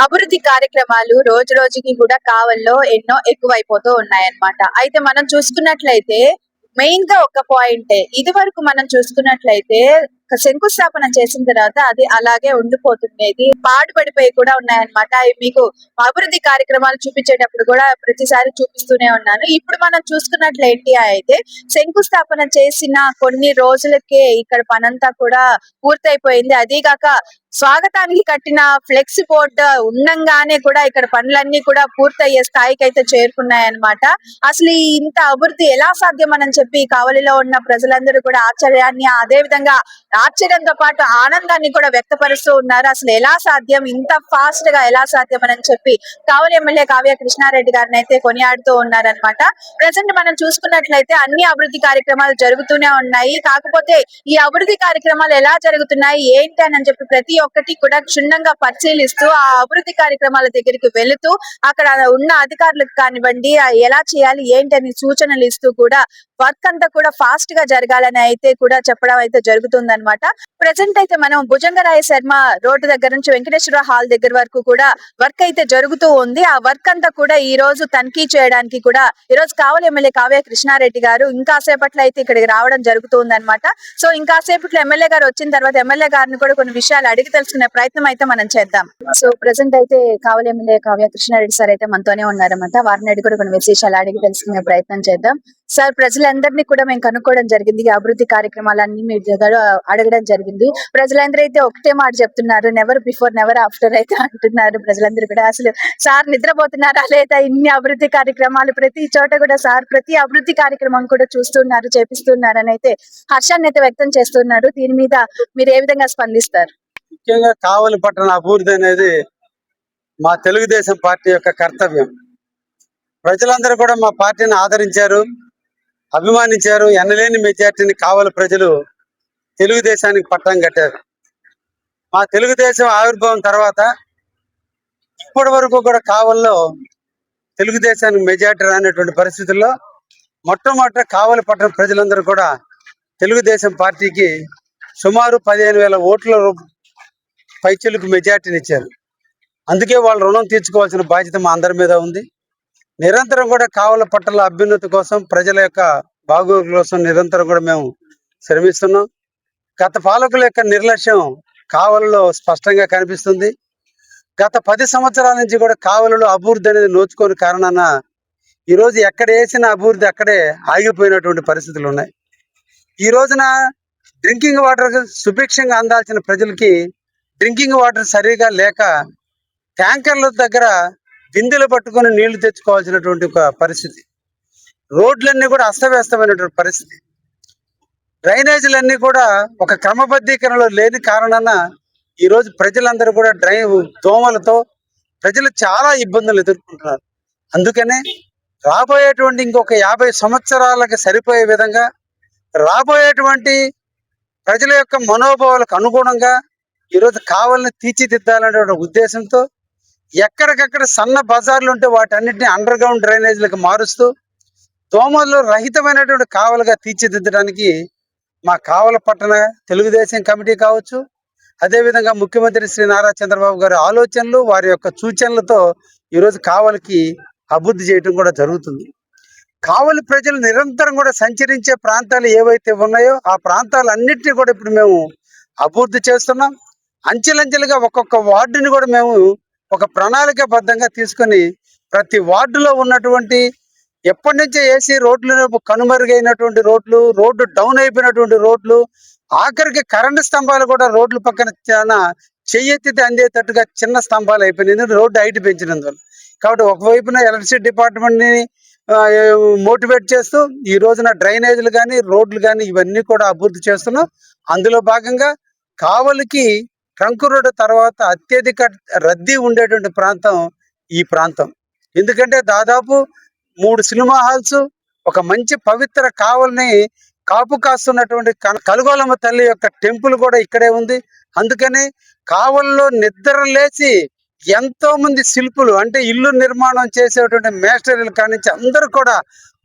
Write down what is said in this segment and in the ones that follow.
అభివృద్ధి కార్యక్రమాలు రోజు రోజుకి కూడా కావల్లో ఎన్నో ఎక్కువైపోతూ ఉన్నాయన్నమాట. అయితే మనం చూసుకున్నట్లయితే మెయిన్‌గా ఒక పాయింటే. ఇదివరకు మనం చూసుకున్నట్లయితే శంకుస్థాపన చేసిన తర్వాత అది అలాగే ఉండిపోతుండేది. పాడుపడిపోయి కూడా ఉన్నాయన్నమాట. అయి మీకు అభివృద్ధి కార్యక్రమాలు చూపించేటప్పుడు కూడా ప్రతిసారి చూపిస్తూనే ఉన్నాను. ఇప్పుడు మనం చూసుకున్నట్లేంటి అయితే శంకుస్థాపన చేసిన కొన్ని రోజులకే ఇక్కడ పనంతా కూడా పూర్తయిపోయింది. అదీ గాక స్వాగతానికి కట్టిన ఫ్లెక్స్ బోర్డ్ ఉండంగానే కూడా ఇక్కడ పనులన్నీ కూడా పూర్తయ్యే స్థాయికైతే చేరుకున్నాయన్నమాట. అసలు ఈ ఇంత అభివృద్ధి ఎలా సాధ్యం అని చెప్పి కావలిలో ఉన్న ప్రజలందరూ కూడా ఆశ్చర్యాన్ని, అదే విధంగా ఆశ్చర్యంతో పాటు ఆనందాన్ని కూడా వ్యక్తపరుస్తూ ఉన్నారు. అసలు ఎలా సాధ్యం, ఇంత ఫాస్ట్ గా ఎలా సాధ్యం అని చెప్పి కావలి ఎమ్మెల్యే కావ్య కృష్ణారెడ్డి గారిని అయితే కొనియాడుతూ ఉన్నారనమాట. ప్రజెంట్ మనం చూసుకున్నట్లయితే అన్ని అభివృద్ధి కార్యక్రమాలు జరుగుతూనే ఉన్నాయి. కాకపోతే ఈ అభివృద్ధి కార్యక్రమాలు ఎలా జరుగుతున్నాయి ఏంటి అని చెప్పి ప్రతి ఒక్కటి కూడా క్షుణ్ణంగా పరిశీలిస్తూ ఆ అభివృద్ధి కార్యక్రమాల దగ్గరికి వెళుతూ అక్కడ ఉన్న అధికారులకు కానివ్వండి ఎలా చేయాలి ఏంటని సూచనలు ఇస్తూ కూడా వర్క్ అంతా కూడా ఫాస్ట్ గా జరగాలని అయితే కూడా చెప్పడం అయితే జరుగుతుందన్నమాట. ప్రెసెంట్ అయితే మనం భుజంగరాయ శర్మ రోడ్డు దగ్గర నుంచి వెంకటేశ్వర హాల్ దగ్గర వరకు కూడా వర్క్ అయితే జరుగుతూ ఉంది. ఆ వర్క్ అంతా కూడా ఈ రోజు తనిఖీ చేయడానికి కూడా ఈ రోజు కావలి ఎమ్మెల్యే కావ్య కృష్ణారెడ్డి గారు ఇంకాసేపట్లో అయితే ఇక్కడికి రావడం జరుగుతుంది అనమాట. సో ఇంకాసేపట్లో ఎమ్మెల్యే గారు వచ్చిన తర్వాత ఎమ్మెల్యే గారిని కూడా కొన్ని విషయాలు అడిగి తెలుసుకునే ప్రయత్నం అయితే మనం చేద్దాం. సో ప్రెసెంట్ అయితే కావలి ఎమ్మెల్యే కావ్య కృష్ణారెడ్డి సార్ అయితే మనతోనే ఉన్నారన్నమాట. వారిని అడిగి కూడా కొన్ని విశేషాలు అడిగి తెలుసుకునే ప్రయత్నం చేద్దాం. సార్, ప్రజలందరినీ కూడా మేము కనుక్కోవడం జరిగింది. అభివృద్ధి కార్యక్రమాలన్నీ మీ దగ్గర అడగడం జరిగింది. ప్రజలందరూ అయితే ఒకటే మాట చెప్తున్నారు, నెవర్ బిఫోర్ నెవర్ ఆఫ్టర్ అయితే అంటున్నారు ప్రజలందరూ కూడా. అసలు సార్ నిద్రపోతున్నారా లేదా? ఇన్ని అభివృద్ధి కార్యక్రమాలు ప్రతి చోట కూడా సార్ ప్రతి అభివృద్ధి కార్యక్రమం కూడా చూస్తున్నారు, చేపిస్తున్నారు అని అయితే హర్షాన్ని అయితే వ్యక్తం చేస్తున్నారు. దీని మీద మీరు ఏ విధంగా స్పందిస్తారు? ముఖ్యంగా కావలి పట్టణ అభివృద్ధి అనేది మా తెలుగుదేశం పార్టీ యొక్క కర్తవ్యం. ప్రజలందరూ కూడా మా పార్టీని ఆదరించారు, అభిమానించారు. ఎనలేని మెజార్టీని కావలి ప్రజలు తెలుగుదేశానికి పట్టం కట్టారు. మా తెలుగుదేశం ఆవిర్భావం తర్వాత ఇప్పటి వరకు కూడా కావలిలో తెలుగుదేశానికి మెజార్టీ రానటువంటి పరిస్థితుల్లో మొట్టమొదట కావలి పట్టణ ప్రజలందరూ కూడా తెలుగుదేశం పార్టీకి సుమారు 15,000 ఓట్ల పైచిలకు మెజార్టీని ఇచ్చారు. అందుకే వాళ్ళు రుణం తీర్చుకోవాల్సిన బాధ్యత మా అందరి మీద ఉంది. నిరంతరం కూడా కావలి పట్టణ అభ్యున్నతి కోసం, ప్రజల యొక్క బాగోగుల కోసం నిరంతరం కూడా మేము శ్రమిస్తున్నాం. గత పాలకుల యొక్క నిర్లక్ష్యం కావలిలో స్పష్టంగా కనిపిస్తుంది. గత 10 సంవత్సరాల నుంచి కూడా కావలిలో అభివృద్ధి అనేది నోచుకోని కారణాన ఈరోజు ఎక్కడ వేసిన అభివృద్ధి అక్కడే ఆగిపోయినటువంటి పరిస్థితులు ఉన్నాయి. ఈ రోజున డ్రింకింగ్ వాటర్ సుభిక్షంగా అందాల్సిన ప్రజలకి డ్రింకింగ్ వాటర్ సరిగా లేక ట్యాంకర్ల దగ్గర బిందెలు పట్టుకొని నీళ్లు తెచ్చుకోవాల్సినటువంటి ఒక పరిస్థితి. రోడ్లన్నీ కూడా అస్తవ్యస్తమైనటువంటి పరిస్థితి. డ్రైనేజీలన్నీ కూడా ఒక క్రమబద్ధీకరణలో లేని కారణాన ఈరోజు ప్రజలందరూ కూడా దోమలతో ప్రజలు చాలా ఇబ్బందులు ఎదుర్కొంటున్నారు. అందుకనే రాబోయేటువంటి ఇంకొక 50 సంవత్సరాలకు సరిపోయే విధంగా రాబోయేటువంటి ప్రజల యొక్క మనోభావాలకు అనుగుణంగా ఈరోజు కావలిని తీర్చిదిద్దాలనే ఉద్దేశంతో ఎక్కడికక్కడ సన్న బజార్లు ఉంటే వాటన్నిటిని అండర్ గ్రౌండ్ డ్రైనేజీలకు మారుస్తూ దోమలు రహితమైనటువంటి కావలిగా తీర్చిదిద్దడానికి మా కావలి పట్టణ తెలుగుదేశం కమిటీ కావచ్చు, అదేవిధంగా ముఖ్యమంత్రి శ్రీ నారా చంద్రబాబు గారి ఆలోచనలు, వారి యొక్క సూచనలతో ఈరోజు కావలికి అభివృద్ధి చేయడం కూడా జరుగుతుంది. కావలి ప్రజలు నిరంతరం కూడా సంచరించే ప్రాంతాలు ఏవైతే ఉన్నాయో ఆ ప్రాంతాలన్నింటినీ కూడా ఇప్పుడు మేము అభివృద్ధి చేస్తున్నాం. అంచెలంచెలుగా ఒక్కొక్క వార్డుని కూడా మేము ఒక ప్రణాళికాబద్ధంగా తీసుకొని ప్రతి వార్డులో ఉన్నటువంటి ఎప్పటి నుంచో వేసి రోడ్లు కనుమరుగైనటువంటి రోడ్డు డౌన్ అయిపోయినటువంటి రోడ్లు, ఆఖరికి కరెంటు స్తంభాలు కూడా రోడ్ల పక్కన చాలా చెయ్యెత్తితే అందేటట్టుగా చిన్న స్తంభాలు అయిపోయినాయి రోడ్డు హైట్ పెంచినందువల్ల. కాబట్టి ఒకవైపున ఎలక్ట్రిసిటీ డిపార్ట్మెంట్ని మోటివేట్ చేస్తూ ఈ రోజున డ్రైనేజీలు కానీ రోడ్లు కానీ ఇవన్నీ కూడా అభివృద్ధి చేస్తున్నాం. అందులో భాగంగా కావలికి ట్రంక్ రోడ్డు తర్వాత అత్యధిక రద్దీ ఉండేటువంటి ప్రాంతం ఈ ప్రాంతం. ఎందుకంటే దాదాపు 3 సినిమా హాల్స్, ఒక మంచి పవిత్ర కావలిని కాపు కాస్తున్నటువంటి కలుగోలమ్మ తల్లి యొక్క టెంపుల్ కూడా ఇక్కడే ఉంది. అందుకని కావలిలో నిద్ర లేచి ఎంతో మంది శిల్పులు అంటే ఇల్లు నిర్మాణం చేసేటువంటి మేస్టరీల కానించి అందరూ కూడా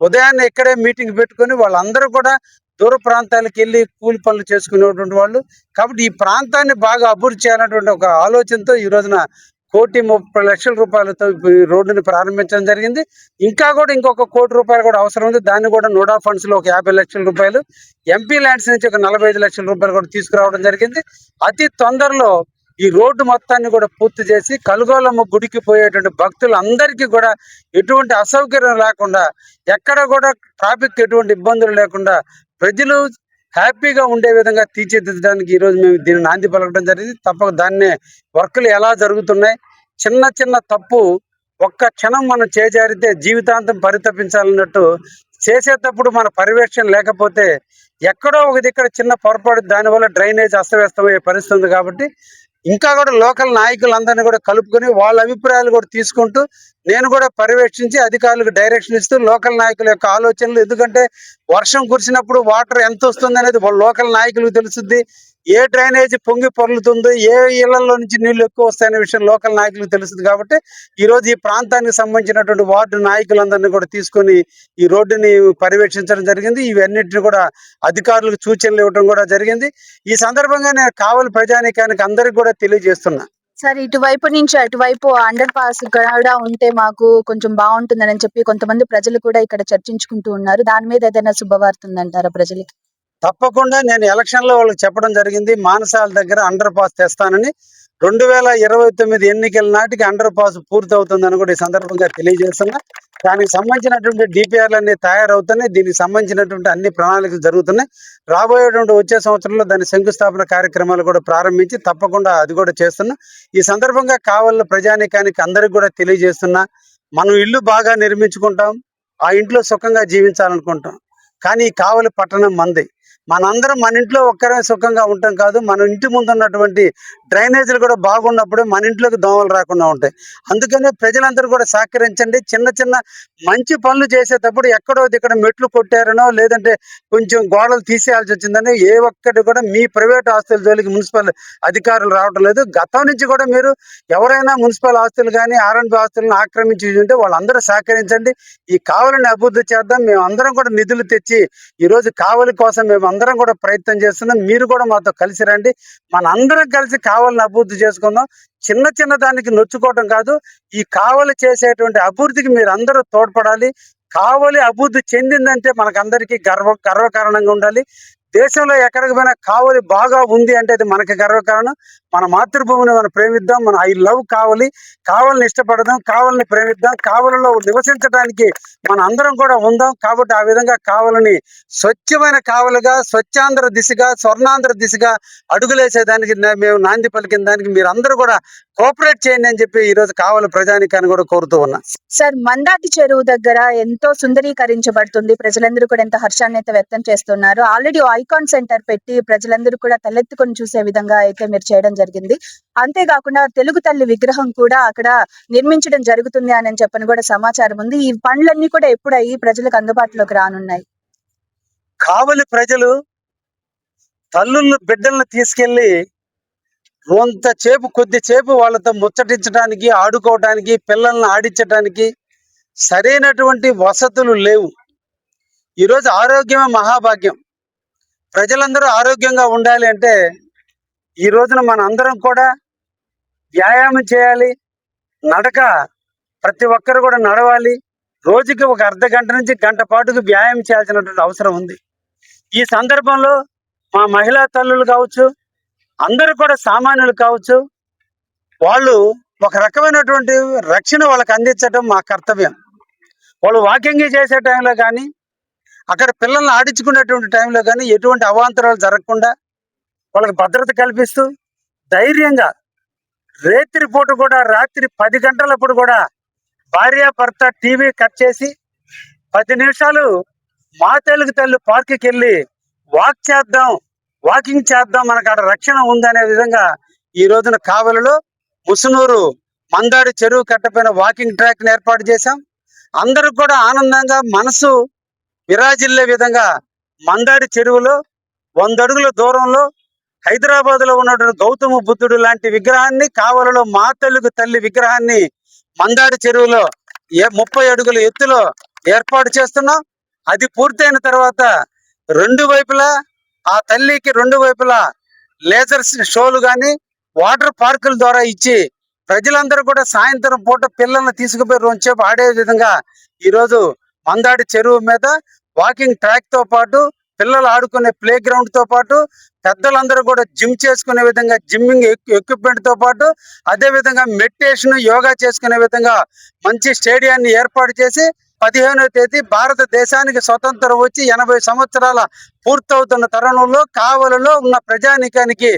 ఉదయాన్నే ఇక్కడే మీటింగ్ పెట్టుకొని వాళ్ళందరూ కూడా దూర ప్రాంతాలకు వెళ్ళి కూలి పనులు చేసుకునేటువంటి వాళ్ళు. కాబట్టి ఈ ప్రాంతాన్ని బాగా అభివృద్ధి చేయాలన్నటువంటి ఒక ఆలోచనతో ఈ రోజున 1,30,00,000 రూపాయలతో ఈ రోడ్డుని ప్రారంభించడం జరిగింది. ఇంకా కూడా ఇంకొక 1,00,00,000 కూడా అవసరం ఉంది. దాన్ని కూడా నోడా ఫండ్స్ లో ఒక 50,00,000 రూపాయలు, ఎంపీ ల్యాండ్స్ నుంచి ఒక 45,00,000 రూపాయలు కూడా తీసుకురావడం జరిగింది. అతి తొందరలో ఈ రోడ్డు మొత్తాన్ని కూడా పూర్తి చేసి కలుగోలమ్మ గుడికి పోయేటువంటి భక్తులందరికీ కూడా ఎటువంటి అసౌకర్యం లేకుండా, ఎక్కడ కూడా ట్రాఫిక్ ఎటువంటి ఇబ్బందులు లేకుండా ప్రజలు హ్యాపీగా ఉండే విధంగా తీర్చిదిద్దడానికి ఈరోజు మేము దీన్ని నాంది పలకడం జరిగింది. తప్పక దాన్నే వర్కులు ఎలా జరుగుతున్నాయి, చిన్న చిన్న తప్పు ఒక్క క్షణం మనం చేజారితే జీవితాంతం పరితపించాలన్నట్టు చేసేటప్పుడు మన పర్యవేక్షణ లేకపోతే ఎక్కడో ఒక దగ్గర చిన్న పొరపాటు దానివల్ల డ్రైనేజ్ అస్తవ్యస్తమయ్యే పరిస్థితి ఉంది. కాబట్టి ఇంకా కూడా లోకల్ నాయకులందరినీ కూడా కలుపుకొని వాళ్ళ అభిప్రాయాలు కూడా తీసుకుంటూ నేను కూడా పర్యవేక్షించి అధికారులకు డైరెక్షన్ ఇస్తూ లోకల్ నాయకుల యొక్క ఆలోచనలు, ఎందుకంటే వర్షం కురిసినప్పుడు వాటర్ ఎంత వస్తుంది అనేది లోకల్ నాయకులకు తెలుస్తుంది. ఏ డ్రైనేజ్ పొంగి పొర్లుతుందో, ఏ ఇళ్లలో నుంచి నీళ్లు ఎక్కువ వస్తాయనే విషయం లోకల్ నాయకులకు తెలుస్తుంది. కాబట్టి ఈ రోజు ఈ ప్రాంతానికి సంబంధించినటువంటి వార్డు నాయకులందరినీ కూడా తీసుకొని ఈ రోడ్డుని పర్యవేక్షించడం జరిగింది. ఇవన్నిటిని కూడా అధికారులకు సూచనలు ఇవ్వడం కూడా జరిగింది. ఈ సందర్భంగా నేను కావలి ప్రజానీకానికి అందరికి కూడా తెలియజేస్తున్నా. సార్, ఇటువైపు నుంచి అటువైపు అండర్ పాస్ కూడా ఉంటే మాకు కొంచెం బాగుంటుందని చెప్పి కొంతమంది ప్రజలు కూడా ఇక్కడ చర్చించుకుంటూ ఉన్నారు. దాని మీద ఏదైనా శుభవార్త ఉందంటారా ప్రజలకి? తప్పకుండా నేను ఎలక్షన్ లో వాళ్ళకి చెప్పడం జరిగింది. మానసాల దగ్గర అండర్ పాస్ తెస్తానని. 2029 ఎన్నికల నాటికి అండర్ పాస్ పూర్తి అవుతుందని కూడా ఈ సందర్భంగా తెలియజేస్తున్నా. దానికి సంబంధించినటువంటి డిపిఆర్లు అన్ని తయారవుతున్నాయి. దీనికి సంబంధించినటువంటి అన్ని ప్రణాళికలు జరుగుతున్నాయి. రాబోయేటువంటి వచ్చే సంవత్సరంలో దాని శంకుస్థాపన కార్యక్రమాలు కూడా ప్రారంభించి తప్పకుండా అది కూడా చేస్తున్నా. ఈ సందర్భంగా కావలి ప్రజానీకానికి అందరికి కూడా తెలియజేస్తున్నా, మనం ఇల్లు బాగా నిర్మించుకుంటాం, ఆ ఇంట్లో సుఖంగా జీవించాలనుకుంటాం. కానీ ఈ కావలి పట్టణం మంది. మనందరం మన ఇంట్లో ఒక్కరే సుఖంగా ఉంటాం కాదు, మన ఇంటి ముందు ఉన్నటువంటి డ్రైనేజీలు కూడా బాగున్నప్పుడే మన ఇంట్లోకి దోమలు రాకుండా ఉంటాయి. అందుకనే ప్రజలందరూ కూడా సహకరించండి. చిన్న చిన్న మంచి పనులు చేసేటప్పుడు ఎక్కడో ఇక్కడ మెట్లు కొట్టారనో లేదంటే కొంచెం గోడలు తీసేయాల్సి వచ్చిందని ఏ ఒక్కటి కూడా మీ ప్రైవేట్ ఆస్తుల జోలికి మున్సిపల్ అధికారులు రావడం లేదు. గతం నుంచి కూడా మీరు ఎవరైనా మున్సిపల్ ఆస్తులు కానీ ఆర్ఎండ్బి ఆస్తులను ఆక్రమించి ఉంటే వాళ్ళందరూ సహకరించండి. ఈ కావలిని అభివృద్ధి చేద్దాం. మేము అందరం కూడా నిధులు తెచ్చి ఈరోజు కావలి కోసం మేము అందరం కూడా ప్రయత్నం చేస్తున్నాం. మీరు కూడా మాతో కలిసి రండి. మన అందరం కలిసి కావలిని అభివృద్ధి చేసుకుందాం. చిన్న చిన్న దానికి నొచ్చుకోవటం కాదు, ఈ కావలి చేసేటువంటి అభివృద్ధికి మీరు అందరూ తోడ్పడాలి. కావలి అభివృద్ధి చెందిందంటే మనకందరికీ గర్వకారణంగా ఉండాలి. దేశంలో ఎక్కడికి పోయినా కావలి బాగా ఉంది అంటే అది మనకి గర్వకారణం. మన మాతృభూమిని మనం ప్రేమిద్దాం. మన ఐ లవ్ కావలి, కావలిని ఇష్టపడదాం, కావలిని ప్రేమిద్దాం. కావలిలో నివసించడానికి మన అందరం కూడా ఉందాం. కాబట్టి ఆ విధంగా కావలిని స్వచ్ఛమైన కావలిగా, స్వచ్ఛాంధ్ర దిశగా, స్వర్ణాంధ్ర దిశగా అడుగులేసేదానికి మేము నాంది పలికిన దానికి మీరు అందరూ కూడా కోఆపరేట్ చేయండి అని చెప్పి ఈ రోజు కావలి ప్రజానికాన్ని కూడా కోరుతూ ఉన్నా. సార్, మందాటి చెరువు దగ్గర ఎంతో సుందరీకరించబడుతుంది. ప్రజలందరూ కూడా ఎంత హర్షాన్ని అయితే వ్యక్తం చేస్తున్నారు. ఆల్రెడీ ఐకాన్ సెంటర్ పెట్టి ప్రజలందరూ కూడా తలెత్తుకొని చూసే విధంగా అయితే మీరు చేయడం జరిగింది. అంతేకాకుండా తెలుగు తల్లి విగ్రహం కూడా అక్కడ నిర్మించడం జరుగుతుంది అని చెప్పని కూడా సమాచారం ఉంది. ఈ పనులన్నీ కూడా ఎప్పుడయ్యి ప్రజలకు అందుబాటులోకి రానున్నాయి? కావలి ప్రజలు తల్లుళ్ళు బిడ్డలను తీసుకెళ్లి కొద్దిసేపు వాళ్ళతో ముచ్చటించడానికి, ఆడుకోవడానికి, పిల్లల్ని ఆడించడానికి సరైనటువంటి వసతులు లేవు. ఈరోజు ఆరోగ్యమే మహాభాగ్యం. ప్రజలందరూ ఆరోగ్యంగా ఉండాలి అంటే ఈ రోజున మన అందరం కూడా వ్యాయామం చేయాలి. నడక ప్రతి ఒక్కరు కూడా నడవాలి. రోజుకి ఒక అర్ధ గంట నుంచి గంట పాటుకు వ్యాయామం చేయాల్సినటువంటి అవసరం ఉంది. ఈ సందర్భంలో మా మహిళా తల్లులు కావచ్చు, అందరూ కూడా సామాన్యులు కావచ్చు, వాళ్ళు ఒక రకమైనటువంటి రక్షణ వాళ్ళకి అందించడం మా కర్తవ్యం. వాళ్ళు వాకింగ్ చేసే టైంలో కానీ, అక్కడ పిల్లల్ని ఆడించుకునేటువంటి టైంలో కానీ ఎటువంటి అవాంతరాలు జరగకుండా వాళ్ళకి భద్రత కల్పిస్తూ ధైర్యంగా రాత్రిపూట కూడా రాత్రి 10 గంటలప్పుడు కూడా భార్యాభర్త టీవీ కట్ చేసి 10 నిమిషాలు మా తెలుగు తల్లి పార్క్కి వెళ్ళి వాకింగ్ చేద్దాం, మనకు అక్కడ రక్షణ ఉందనే విధంగా ఈ రోజున కావలిలో ముసునూరు మందాడి చెరువు కట్టపైన వాకింగ్ ట్రాక్ ని ఏర్పాటు చేశాం. అందరూ కూడా ఆనందంగా మనసు విరాజిల్లే విధంగా మందాడి చెరువులో 100 అడుగుల దూరంలో హైదరాబాద్ లో ఉన్నటువంటి గౌతమ బుద్ధుడు లాంటి విగ్రహాన్ని, కావలిలో మా తెలుగు తల్లి విగ్రహాన్ని మందాడి చెరువులో 30 అడుగుల ఎత్తులో ఏర్పాటు చేస్తున్నాం. అది పూర్తయిన తర్వాత రెండు వైపులా ఆ తల్లికి రెండు వైపులా లేజర్ షోలు కానీ వాటర్ పార్కుల ద్వారా ఇచ్చి ప్రజలందరూ కూడా సాయంత్రం పూట పిల్లల్ని తీసుకుపోయి రొంచేపు ఆడే విధంగా ఈరోజు మందాడి చెరువు మీద వాకింగ్ ట్రాక్ తో పాటు పిల్లలు ఆడుకునే ప్లే గ్రౌండ్ తో పాటు పెద్దలందరూ కూడా జిమ్ చేసుకునే విధంగా జిమ్మింగ్ ఎక్విప్మెంట్ తో పాటు అదే విధంగా మెడిటేషన్ యోగా చేసుకునే విధంగా మంచి స్టేడియాన్ని ఏర్పాటు చేసి 15వ తేదీ భారతదేశానికి స్వతంత్రం వచ్చి 80 సంవత్సరాల పూర్తవుతున్న తరుణంలో కావలిలో ఉన్న ప్రజానీకానికి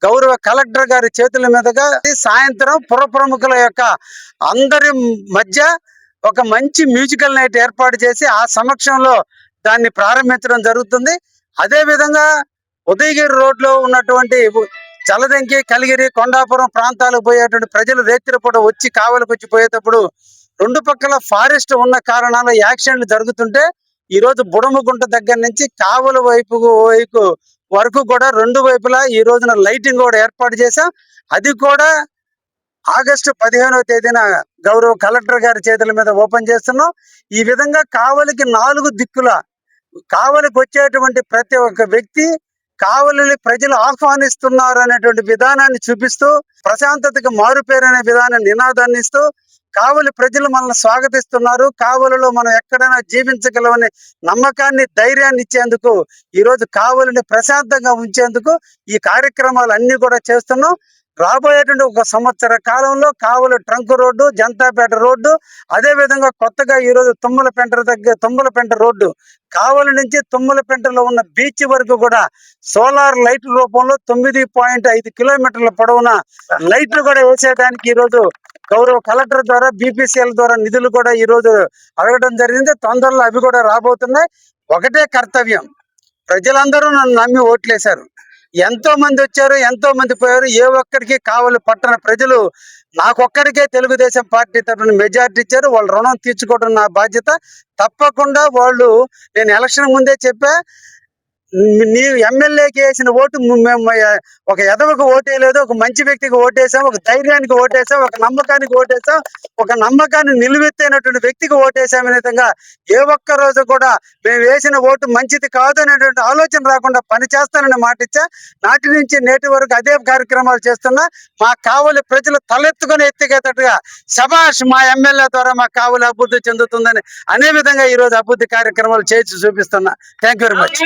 గౌరవ కలెక్టర్ గారి చేతుల మీదుగా సాయంత్రం పుర ప్రముఖుల యొక్క అందరి మధ్య ఒక మంచి మ్యూజికల్ నైట్ ఏర్పాటు చేసి ఆ సమక్షంలో దాన్ని ప్రారంభించడం జరుగుతుంది. అదే విధంగా ఉదయగిరి రోడ్ లో ఉన్నటువంటి చలదంకి కలిగిరి కొండాపురం ప్రాంతాలకు పోయేటువంటి ప్రజలు రేత్రిపూట వచ్చి కావలికి వచ్చి పోయేటప్పుడు రెండు పక్కల ఫారెస్ట్ ఉన్న కారణాల యాక్సిడెంట్లు జరుగుతుంటే ఈ రోజు బుడమగుంట దగ్గర నుంచి కావలి వైపు వరకు కూడా రెండు వైపులా ఈ రోజున లైటింగ్ కూడా ఏర్పాటు చేశాం. అది కూడా ఆగస్టు 15వ తేదీన గౌరవ కలెక్టర్ గారి చేతుల మీద ఓపెన్ చేస్తున్నాం. ఈ విధంగా కావలికి 4 దిక్కుల కావలికి వచ్చేటువంటి ప్రతి ఒక్క వ్యక్తి కావలిని ప్రజలు ఆహ్వానిస్తున్నారు అనేటువంటి విధానాన్ని చూపిస్తూ ప్రశాంతతకు మారుపేరు అనే విధానాన్ని నినాదాన్ని ఇస్తూ కావలి ప్రజలు మనల్ని స్వాగతిస్తున్నారు. కావలిలో మనం ఎక్కడైనా జీవించగలమనే నమ్మకాన్ని ధైర్యాన్ని ఇచ్చేందుకు ఈ రోజు కావలిని ప్రశాంతంగా ఉంచేందుకు ఈ కార్యక్రమాలు అన్ని కూడా చేస్తున్నాం. రాబోయేటువంటి 1 సంవత్సర కాలంలో కావలి ట్రంక్ రోడ్డు, జనతాపేట రోడ్డు, అదే విధంగా కొత్తగా ఈ రోజు తుమ్మలపెంట రోడ్డు కావలి నుంచి తుమ్మలపెంటలో ఉన్న బీచ్ వరకు కూడా సోలార్ లైట్ రూపంలో 9.5 కిలోమీటర్ల పొడవున లైట్లు కూడా వేసేదానికి ఈ రోజు గౌరవ కలెక్టర్ ద్వారా బీపీసీఎల్ ద్వారా నిధులు కూడా ఈ రోజు అడగడం జరిగింది. తొందరలో అవి కూడా రాబోతున్నాయి. ఒకటే కర్తవ్యం, ప్రజలందరూ నన్ను నమ్మి ఓట్లేశారు. ఎంతో మంది వచ్చారు, ఎంతో మంది పోయారు. ఏ ఒక్కరికి కావలి పట్టణ ప్రజలు నాకొక్కడికే తెలుగుదేశం పార్టీ తరఫున మెజార్టీ ఇచ్చారు. వాళ్ళ రుణం తీర్చుకోవడం నా బాధ్యత. తప్పకుండా వాళ్ళు, నేను ఎలక్షన్ ముందే చెప్పా, నీ ఎమ్మెల్యేకి వేసిన ఓటు మేము ఒక ఎదవకు ఓటేయలేదు, ఒక మంచి వ్యక్తికి ఓటేసాం, ఒక ధైర్యానికి ఓటేసాం, ఒక నమ్మకానికి ఓటేసాం, ఒక నమ్మకాన్ని నిలువెత్తైనటువంటి వ్యక్తికి ఓటేసాం అనే విధంగా ఏ ఒక్క రోజు కూడా మేము వేసిన ఓటు మంచిది కాదు అనేటువంటి ఆలోచన రాకుండా పని చేస్తానని మాట ఇచ్చా. నాటి నుంచి నేటి వరకు అదే కార్యక్రమాలు చేస్తున్నా. మా కావలి ప్రజలు తలెత్తుకుని ఎత్తికేటట్టుగా శభాష్, మా ఎమ్మెల్యే ద్వారా మా కావలి అభివృద్ధి చెందుతుందని అనే విధంగా ఈ రోజు అభివృద్ధి కార్యక్రమాలు చేసి చూపిస్తున్నా. Thank you very much.